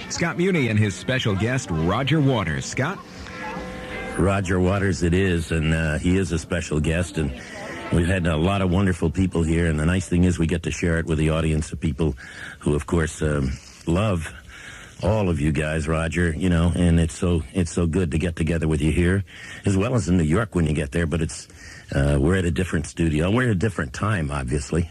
Scott Muni and his special guest, Roger Waters. Scott? Roger Waters it is, and he is a special guest, and we've had a lot of wonderful people here, and the nice thing is we get to share it with the audience of people who, of course, love all of you guys, Roger, you know, and it's so good to get together with you here, as well as in New York when you get there, but it's we're at a different studio. We're at a different time, obviously,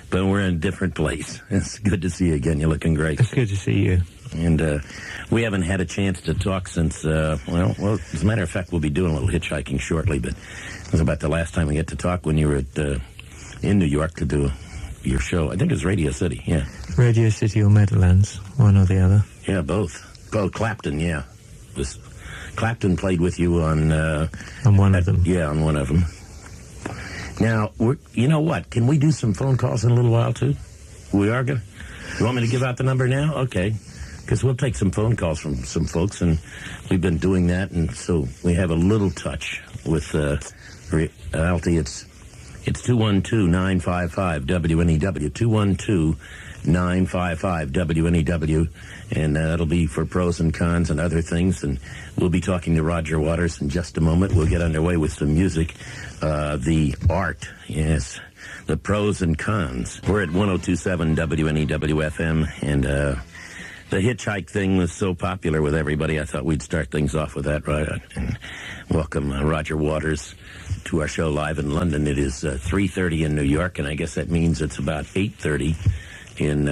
but we're in a different place. It's good to see you again. You're looking great. It's good to see you. And we haven't had a chance to talk since, well, as a matter of fact, we'll be doing a little hitchhiking shortly, but it was about the last time we get to talk when you were in New York to do your show. I think it was Radio City, yeah. Radio City or Meadowlands, one or the other. Yeah, both. Oh, Clapton, yeah. Clapton played with you on one of them. Yeah, on one of them. Now, you know what? Can we do some phone calls in a little while, too? We are going to? You want me to give out the number now? Okay. Because we'll take some phone calls from some folks, and we've been doing that, and so we have a little touch with reality. It's 212-955-WNEW, 212-955-WNEW, and that'll be for pros and cons and other things, and we'll be talking to Roger Waters in just a moment. We'll get underway with some music. The art, yes, the pros and cons. We're at 102.7 WNEW-FM, and the hitchhike thing was so popular with everybody, I thought we'd start things off with that, right? And welcome Roger Waters to our show live in London. It is 3:30 in New York, and I guess that means it's about 8:30 in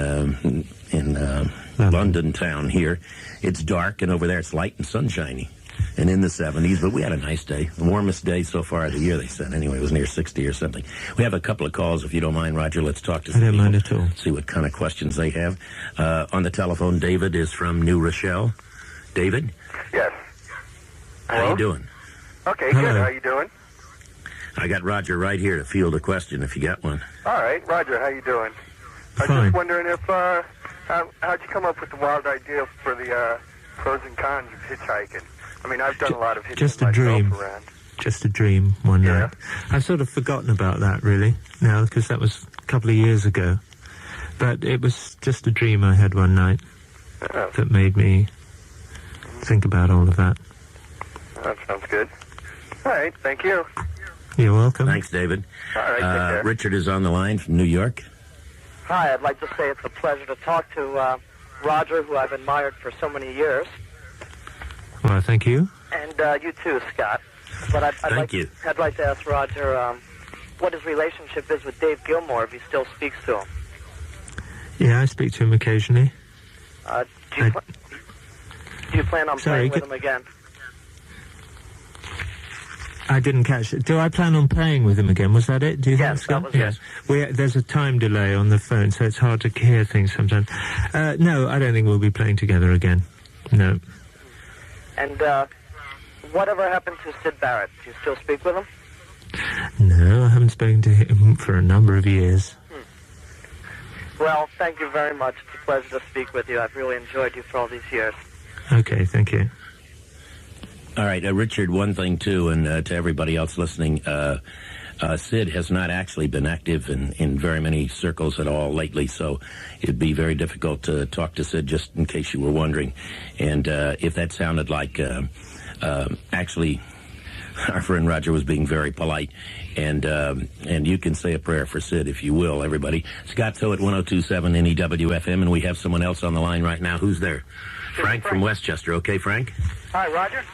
London town here. It's dark, and over there it's light and sunshiny, and in the 70s, but we had a nice day. The warmest day so far of the year, they said. Anyway, it was near 60 or something. We have a couple of calls, if you don't mind, Roger. Let's talk to some people. I don't mind at all. See what kind of questions they have. On the telephone, David is from New Rochelle. David? Yes. How you doing? Okay, good. How you doing? I got Roger right here to field a question, if you got one. All right. Roger, how you doing? I was just wondering if, how'd you come up with the wild idea for the pros and cons of hitchhiking? I mean, I've done a lot of hitchhiking just a dream. around. Just a dream one night. I've sort of forgotten about that, really, now, because that was a couple of years ago. But it was just a dream I had one night that made me think about all of that. That sounds good. All right, thank you. You're welcome. Thanks, David. All right, take care. Richard is on the line from New York. Hi, I'd like to say it's a pleasure to talk to Roger, who I've admired for so many years. Well, thank you. And you too, Scott. But I'd like to ask Roger what his relationship is with Dave Gilmour, if he still speaks to him. Yeah, I speak to him occasionally. Do you plan on playing with him again? I didn't catch it. Do I plan on playing with him again? Was that it? Do you think, Scott? That was it. There's a time delay on the phone, so it's hard to hear things sometimes. No, I don't think we'll be playing together again. No. And whatever happened to Sid Barrett? Do you still speak with him? No, I haven't spoken to him for a number of years. Well, thank you very much. It's a pleasure to speak with you. I've really enjoyed you for all these years. Okay, thank you. All right, Richard, one thing, too, and to everybody else listening, Sid has not actually been active in very many circles at all lately, so it'd be very difficult to talk to Sid, just in case you were wondering. And if that sounded like actually our friend Roger was being very polite, and you can say a prayer for Sid if you will, everybody. Scott So at 102.7 NEW-FM, and we have someone else on the line right now. Who's there? Frank from Westchester. Okay, Frank? Hi, Roger.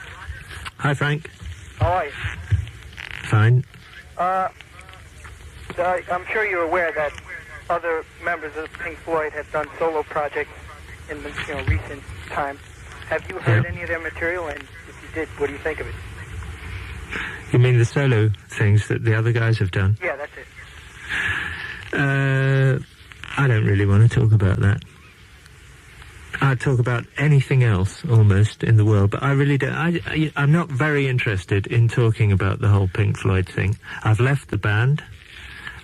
Hi, Frank. How are you? Fine. I'm sure you're aware that other members of Pink Floyd have done solo projects in the recent time. Have you heard any of their material? And if you did, what do you think of it? You mean the solo things that the other guys have done? Yeah, that's it. I don't really want to talk about that. I'd talk about anything else, almost, in the world, but I really don't. I'm not very interested in talking about the whole Pink Floyd thing. I've left the band.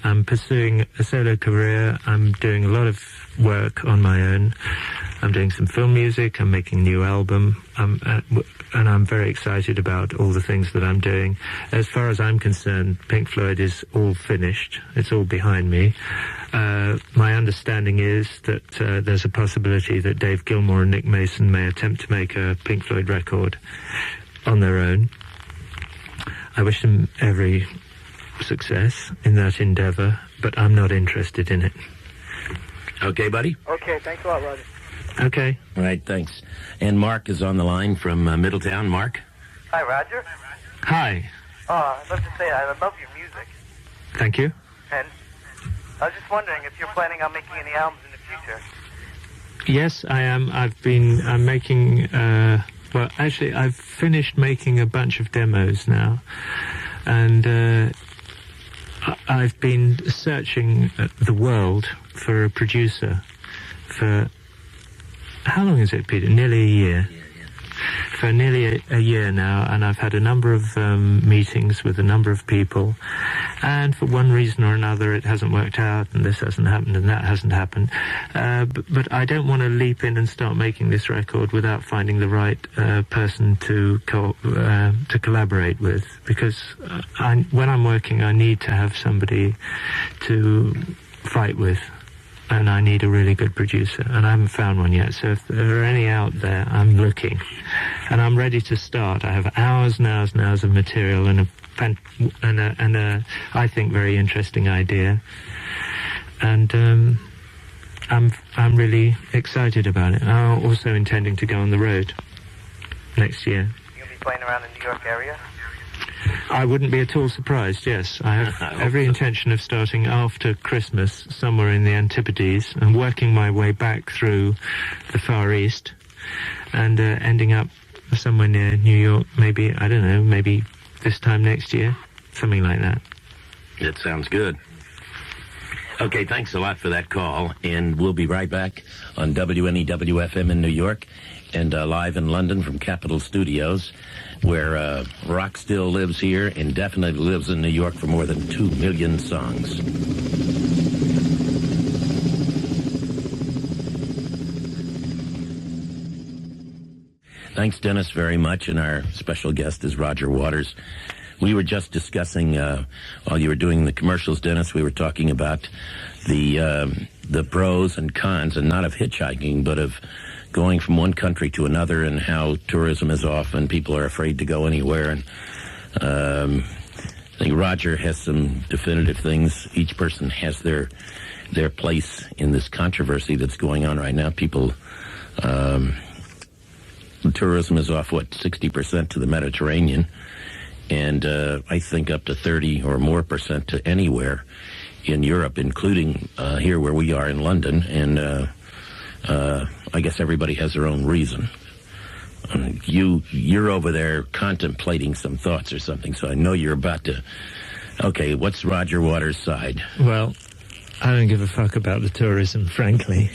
I'm pursuing a solo career. I'm doing a lot of work on my own. I'm doing some film music. I'm making a new album. and I'm very excited about all the things that I'm doing. As far as I'm concerned, Pink Floyd is all finished. It's all behind me. My understanding is that there's a possibility that Dave Gilmour and Nick Mason may attempt to make a Pink Floyd record on their own. I wish them every success in that endeavour, but I'm not interested in it. Okay, buddy? Okay, thanks a lot, Roger. Okay. All right, thanks. And Mark is on the line from Middletown. Mark? Hi, Roger. Hi. I'd love to say I love your music. Thank you. And I was just wondering if you're planning on making any albums in the future. Yes, I am. I'm making, well, actually, I've finished making a bunch of demos now. And I've been searching the world for a producer for, how long is it, Peter? Nearly a year. For nearly a year now, and I've had a number of meetings with a number of people, and for one reason or another it hasn't worked out, and this hasn't happened and that hasn't happened. But I don't want to leap in and start making this record without finding the right person to collaborate with, because when I'm working I need to have somebody to fight with. And I need a really good producer, and I haven't found one yet. So if there are any out there, I'm looking, and I'm ready to start. I have hours and hours and hours of material, and a I think very interesting idea, and I'm really excited about it. I'm also intending to go on the road next year. You're gonna be playing around in the New York area? I wouldn't be at all surprised, yes. I have every intention of starting after Christmas, somewhere in the Antipodes, and working my way back through the Far East, and ending up somewhere near New York, maybe, I don't know, maybe this time next year, something like that. That sounds good. Okay, thanks a lot for that call, and we'll be right back on WNEW-FM in New York, and live in London from Capitol Studios, where rock still lives here and definitely lives in New York for more than 2 million songs. Thanks, Dennis, very much, and our special guest is Roger Waters. We were just discussing, while you were doing the commercials, Dennis, we were talking about the pros and cons, and not of hitchhiking, but of going from one country to another, and how tourism is off and people are afraid to go anywhere. And I think Roger has some definitive things. Each person has their place in this controversy that's going on right now. People, tourism is off, 60% to the Mediterranean, and I think up to 30 or more % to anywhere in Europe, including here where we are in London. And I guess everybody has their own reason. You're over there contemplating some thoughts or something, so I know you're about to... Okay, what's Roger Waters' side? Well, I don't give a fuck about the tourism, frankly.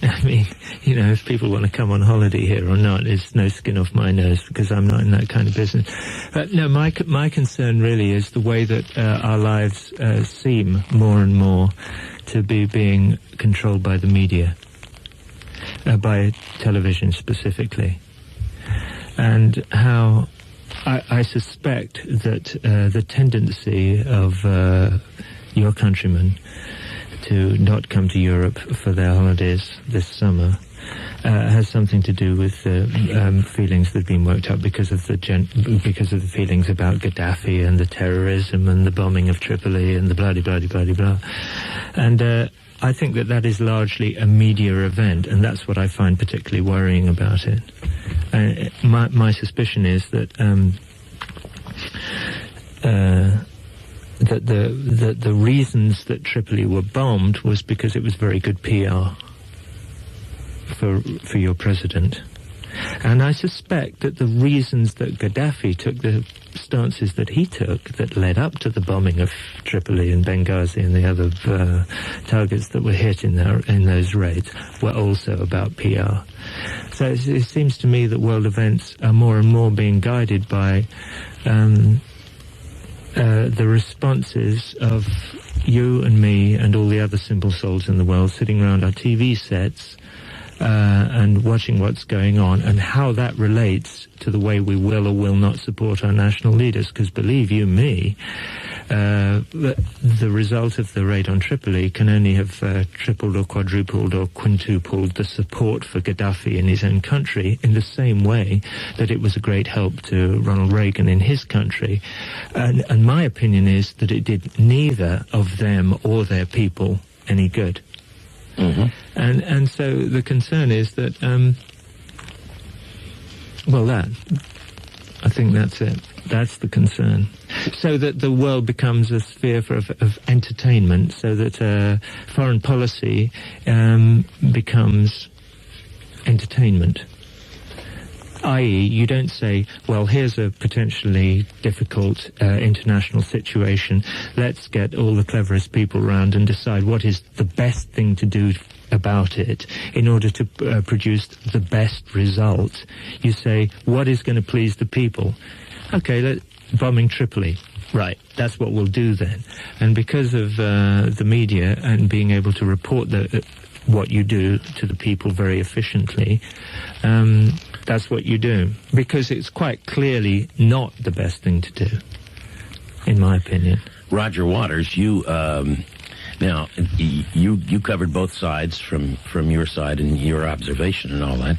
I mean, you know, if people want to come on holiday here or not, it's no skin off my nose, because I'm not in that kind of business. No, my concern really is the way that our lives seem more and more to be being controlled by the media. By television specifically, and how I suspect that the tendency of your countrymen to not come to Europe for their holidays this summer has something to do with the feelings that have been worked up because of the feelings about Gaddafi and the terrorism and the bombing of Tripoli and the blah-de-blah-de-blah-de-blah. And I think that is largely a media event, and that's what I find particularly worrying about it. My suspicion is that the reasons that Tripoli were bombed was because it was very good PR for your president. And I suspect that the reasons that Gaddafi took the stances that he took that led up to the bombing of Tripoli and Benghazi and the other targets that were hit in those raids were also about PR. So it seems to me that world events are more and more being guided by the responses of you and me and all the other simple souls in the world sitting around our TV sets, and watching what's going on and how that relates to the way we will or will not support our national leaders. Because believe you me, the result of the raid on Tripoli can only have tripled or quadrupled or quintupled the support for Gaddafi in his own country, in the same way that it was a great help to Ronald Reagan in his country. And my opinion is that it did neither of them or their people any good. Mm-hmm. And so the concern is that, I think that's it. That's the concern. So that the world becomes a sphere of entertainment, so that foreign policy becomes entertainment. I.e., you don't say, well, here's a potentially difficult international situation. Let's get all the cleverest people around and decide what is the best thing to do about it in order to produce the best result. You say, what is going to please the people? Okay, bombing Tripoli. Right, that's what we'll do then. And because of the media and being able to report what you do to the people very efficiently, that's what you do. Because it's quite clearly not the best thing to do, in my opinion. Roger Waters, you covered both sides from your side and your observation and all that,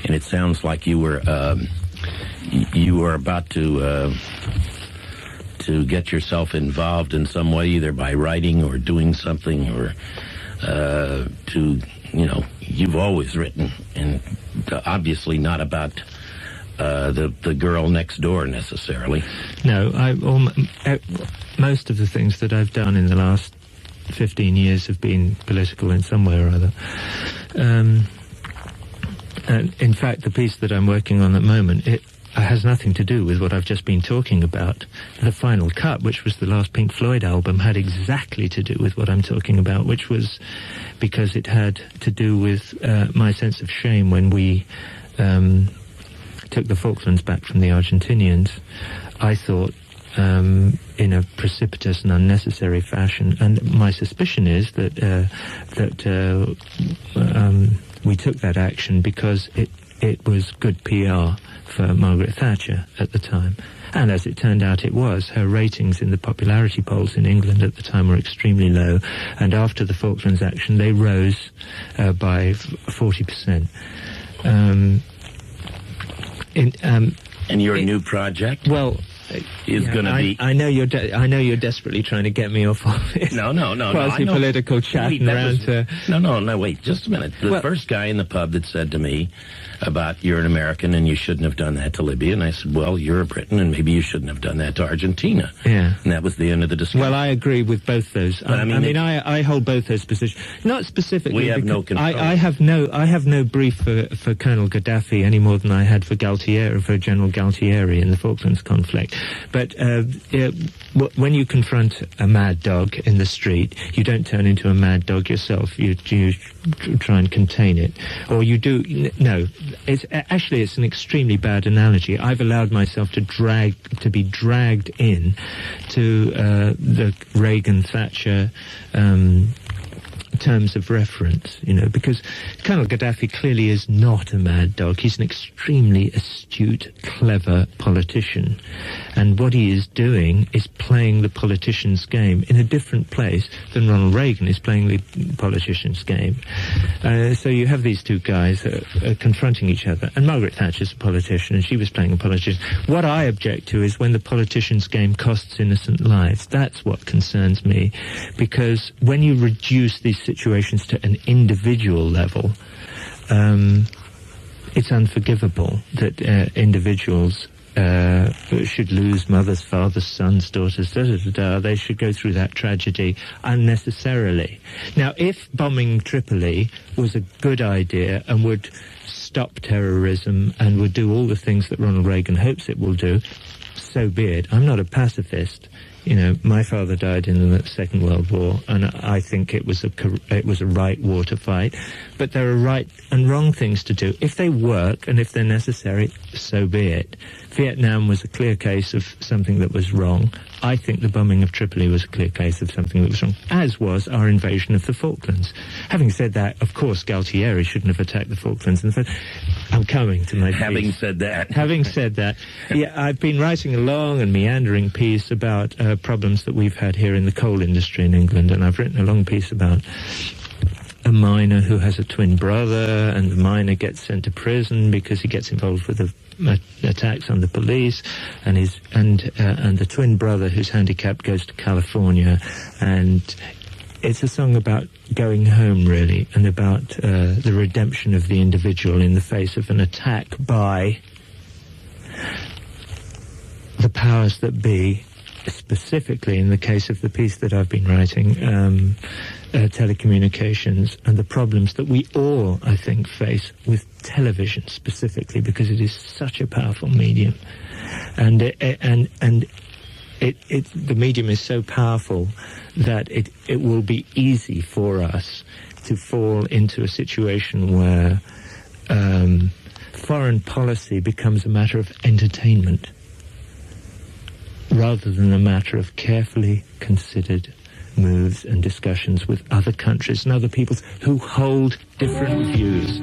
and it sounds like you were about to get yourself involved in some way, either by writing or doing something, or you've always written, and obviously not about the girl next door necessarily. No, most of the things that I've done in the last 15 years have been political in some way or other. And in fact, the piece that I'm working on at the moment, it has nothing to do with what I've just been talking about. The Final Cut, which was the last Pink Floyd album, had exactly to do with what I'm talking about, which was because it had to do with my sense of shame when we took the Falklands back from the Argentinians. I thought in a precipitous and unnecessary fashion, and my suspicion is that we took that action because it was good PR for Margaret Thatcher at the time. And as it turned out, it was. Her ratings in the popularity polls in England at the time were extremely low, and after the Falklands action they rose by 40%. And your new project? Well, is going to be. I know you're desperately trying to get me off of it. No. Quasi-political chatting around. No. Wait, just a minute. The first guy in the pub that said to me about you're an American and you shouldn't have done that to Libya, and I said, well, you're a Briton and maybe you shouldn't have done that to Argentina. Yeah. And that was the end of the discussion. Well, I agree with both those. I hold both those positions. Not specifically. We have no control. I have no brief for Colonel Gaddafi any more than I had for General Galtieri in the Falklands conflict. But when you confront a mad dog in the street, you don't turn into a mad dog yourself. You try and contain it, or you do. No, it's an extremely bad analogy. I've allowed myself to be dragged in to the Reagan-Thatcher terms of reference, because Colonel Gaddafi clearly is not a mad dog. He's an extremely astute, clever politician. And what he is doing is playing the politician's game in a different place than Ronald Reagan is playing the politician's game. So you have these two guys confronting each other. And Margaret Thatcher's a politician, and she was playing a politician. What I object to is when the politician's game costs innocent lives. That's what concerns me. Because when you reduce these situations to an individual level, it's unforgivable that individuals should lose mothers, fathers, sons, daughters, They should go through that tragedy unnecessarily. Now, if bombing Tripoli was a good idea and would stop terrorism and would do all the things that Ronald Reagan hopes it will do, so be it. I'm not a pacifist. My father died in the Second World War, and I think it was a right war to fight. But there are right and wrong things to do. If they work and if they're necessary, so be it. Vietnam was a clear case of something that was wrong. I think the bombing of Tripoli was a clear case of something that was wrong, as was our invasion of the Falklands. Having said that, of course, Galtieri shouldn't have attacked the Falklands. And I'm coming to my Having said that. Having said that, yeah, I've been writing a long and meandering piece about problems that we've had here in the coal industry in England, and I've written a long piece about a miner who has a twin brother, and the miner gets sent to prison because he gets involved with attacks on the police, and the twin brother who's handicapped goes to California, and it's a song about going home, really, and about the redemption of the individual in the face of an attack by the powers that be, specifically in the case of the piece that I've been writing, telecommunications, and the problems that we all, I think, face with television specifically, because it is such a powerful medium, and the medium is so powerful that it will be easy for us to fall into a situation where foreign policy becomes a matter of entertainment rather than a matter of carefully considered moves and discussions with other countries and other peoples who hold different views.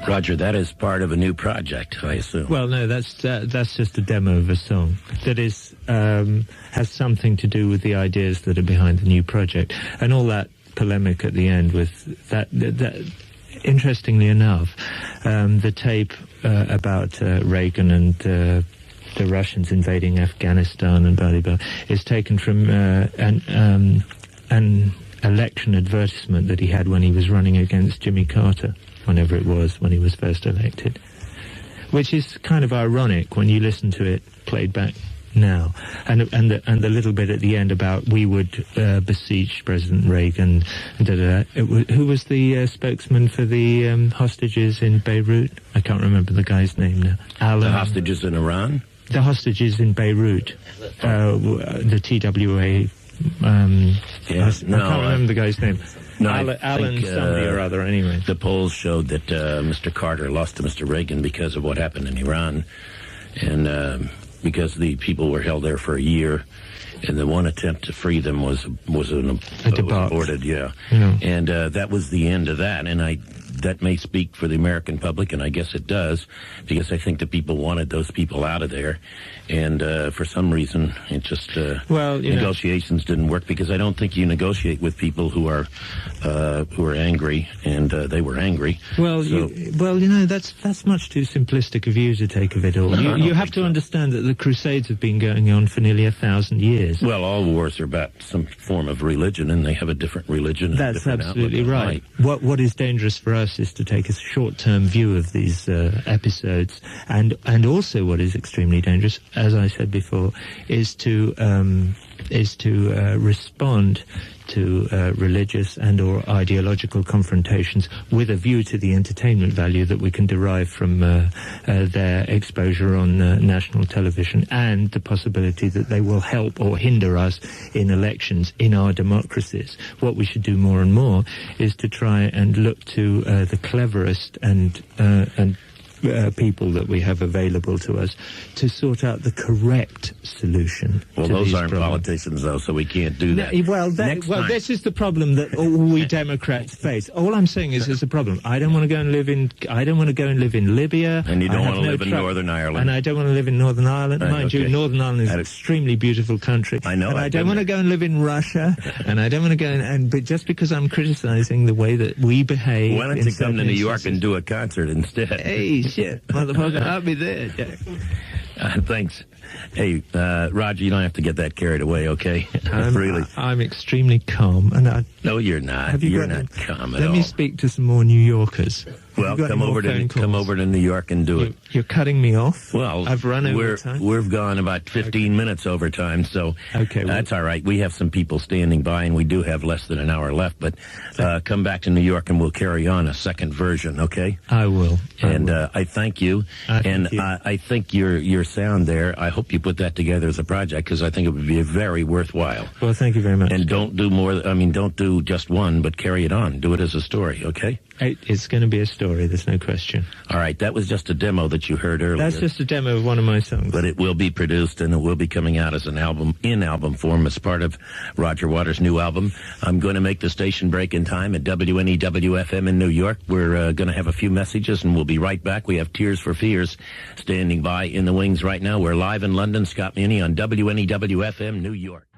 Roger, that is part of a new project, I assume. Well, no, that's just a demo of a song that is has something to do with the ideas that are behind the new project, and all that polemic at the end with that interestingly enough, the tape about Reagan and the Russians invading Afghanistan and blah blah blah is taken from an election advertisement that he had when he was running against Jimmy Carter, whenever it was, when he was first elected, which is kind of ironic when you listen to it played back now, and the little bit at the end about we would beseech President Reagan. Who was the spokesman for the hostages in Beirut? I can't remember the guy's name now. The hostages in Iran? The hostages in Beirut. The TWA. I can't remember the guy's name. No, Alan somebody or other, anyway. The polls showed that Mr. Carter lost to Mr. Reagan because of what happened in Iran, and because the people were held there for a year, and the one attempt to free them was aborted. Yeah. And that was the end of that. And that may speak for the American public, and I guess it does, because I think the people wanted those people out of there, and for some reason it just negotiations didn't work, because I don't think you negotiate with people who are angry, and they were angry. Well, that's much too simplistic a view to take of it all. You have to understand that the Crusades have been going on for nearly 1,000 years. Well, all wars are about some form of religion, and they have a different religion. That's absolutely right. What is dangerous for us is to take a short-term view of these episodes, and also what is extremely dangerous, as I said before, is to respond to religious and or ideological confrontations with a view to the entertainment value that we can derive from their exposure on national television, and the possibility that they will help or hinder us in elections in our democracies. What we should do more and more is to try and look to the cleverest and people that we have available to us to sort out the correct solution. Well, to those these aren't problems. Politicians, though, so we can't do that. This is the problem that all we Democrats face. All I'm saying is there's a problem. I don't want to go and live in Libya. And you don't want to live in Northern Ireland. And I don't want to live in Northern Ireland. Right, Mind you, Northern Ireland is an extremely beautiful country. I know. And I don't want to go and live in Russia. And I don't want to go but just because I'm criticizing the way that we behave. Why don't you come to New York and do a concert instead? Hey, shit, motherfucker, I'll be there, Jack. Thanks. Hey, Roger, you don't have to get that carried away, okay? Really. I'm extremely calm. And No, you're not. You're not calm at all. Let me speak to some more New Yorkers. Well, come over to New York and do it. You're cutting me off? Well, I've run over time. We've gone about 15 minutes over time, so that's all right. We have some people standing by, and we do have less than an hour left, but come back to New York and we'll carry on a second version, okay? I will. I thank you. I think your sound there, I hope you put that together as a project, because I think it would be very worthwhile. Well, thank you very much. And don't do just one, but carry it on. Do it as a story, okay? It's going to be a story, there's no question. All right, that was just a demo that you heard earlier. That's just a demo of one of my songs. But it will be produced, and it will be coming out as an album, in album form, as part of Roger Waters' new album. I'm going to make the station break in time at WNEW-FM in New York. We're going to have a few messages, and we'll be right back. We have Tears for Fears standing by in the wings right now. We're live in London. Scott Muni on WNEW-FM, New York.